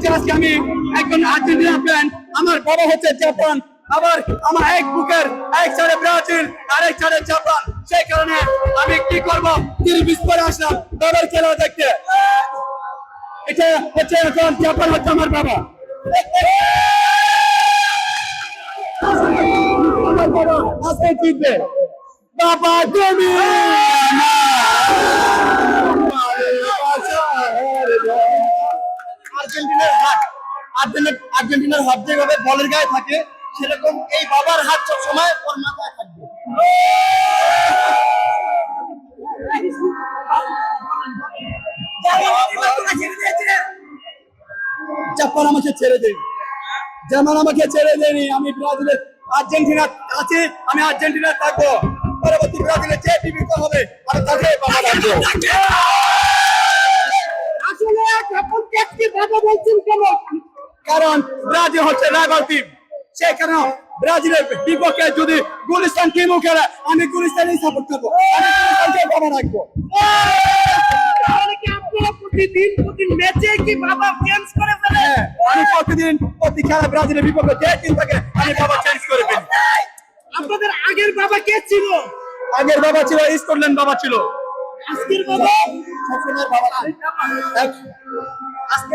হচ্ছে আজকে আমি একজন আর্জেন্টিনা ফ্যান, আমার বাবা হচ্ছে জাপান, আবার আমার এক বুকের এক সাইডে ব্রাজিল আর এক সাইডে জাপান। সেই কারণে আমি কি করবো, 30 করে আসলাম বাবার খেলা দেখতে। এটা হচ্ছে এখন জাপান হচ্ছে আমার বাবা। আমার বাবা আজকে জিতবে। বাবা তুমি আর্জেন্টিনার হাত যেভাবে বলের গায়ে থাকে, সেরকম এই বাবার হাত সবসময় ওর মাথায় থাকবে। জাপান আমাকে ছেড়ে দেয়, জাপান আমাকে ছেড়ে দেয়নি। আমি ব্রাজিলের আর্জেন্টিনা আছি, আমি আর্জেন্টিনা থাকবো। পরবর্তী ব্রাজিলের যে টিভিতে হবে আমি তাকে বাবা রাখবো। আসলে জাপানকে কি বাবা বলছেন কেন? কারণ ব্রাজিল হচ্ছে রাইভাল টিম, সেই কারণে ব্রাজিলের বিপক্ষে যদি গুলিস্তান টিমও খেলে আমি গুলিস্তানই সাপোর্ট করবো, আমি গুলিস্তানকে বাবা রাখবো। প্রতিদিন ম্যাচে কি বাবা চেঞ্জ করে ফেলে? আমি প্রতি খেলা ব্রাজিলের বিপক্ষে যে টিম থাকে আমি বাবা চেঞ্জ করে ফেলি। আপনাদের আগের বাবা কে ছিল? আগের বাবা ছিল স্কটল্যান্ড বাবা ছিল। আজকের বাবা সবসময় বাবা।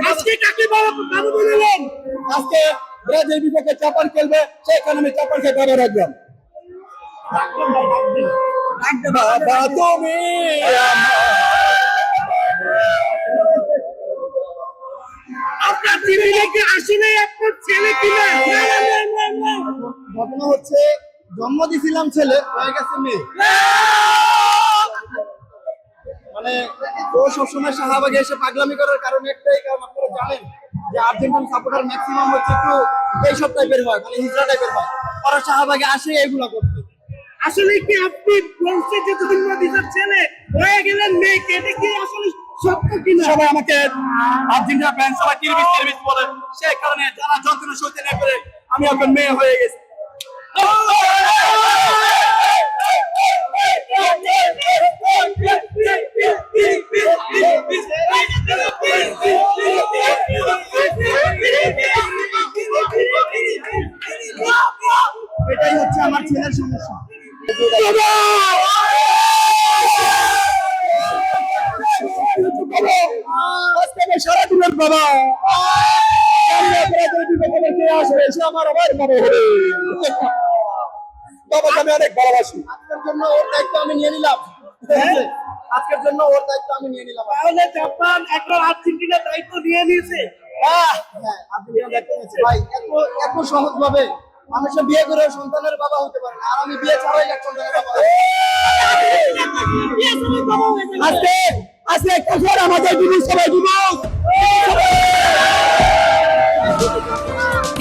আজকে কাকে বাবা বললেন? আজকে ব্রাজিল বিপক্ষে জাপান খেলবে, সেই কারণে আমি জাপানকে বাবা রাখলাম। বাবা তুমি আপনার টিভিতে কি আসলে আপনার ছেলে কিনা? ঘটনা হচ্ছে জন্ম দিয়েছিলাম ছেলে, হয়ে গেছে মেয়ে। মানে ও সবসময় শাহবাগে এসে পাগলামি করার কারণ একটাই, কারণ আপনারা জানেন যে আর্জেন্টিন সাপোর্টার ম্যাক্সিমাম হচ্ছে একটু এইসব টাইপের হয়, মানে হিজড়া টাইপের হয়। ওরা শাহবাগে আসে এগুলা করতে। আসলে কি আপনি বলছেন যে জন্ম দিয়েছেন ছেলে, হয়ে গেলেন মেয়ে, এটা কি আসলে সত্য কিনা? সবাই আমাকে আর্জেন্টিনা ফ্যান সবাই তিরবিস বলে, সেই কারণে যারা যন্ত্রণা সইতে না করে আমি এখন মেয়ে হয়ে গেছি। এটাই হচ্ছে আমার ছেলের সমস্যা। সারা দিনের বাবা আমার আবার বাবা হবে। বাবাকে আমি অনেক ভালোবাসি। আজকের জন্য ওর দায়িত্ব আমি নিয়ে নিলাম। আজকের জন্য ওর দায়িত্ব আমি নিয়ে নিলাম। তাহলে জাপান এখন আর্জেন্টিনার দায়িত্ব নিয়ে নিয়েছে। হ্যাঁ, আর্জেন্টিনার দায়িত্ব নিয়েছে। ভাই এত সহজ ভাবে মানুষের বিয়ে করে সন্তানের বাবা হতে পারে না, আর আমি বিয়ে ছাড়াই এক সন্তানের বাবা। আজকে একটা পর আমাদের বিদেশ সবাই যুবক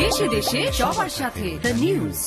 দেশে দেশে সবার সাথে দ্য নিউজ।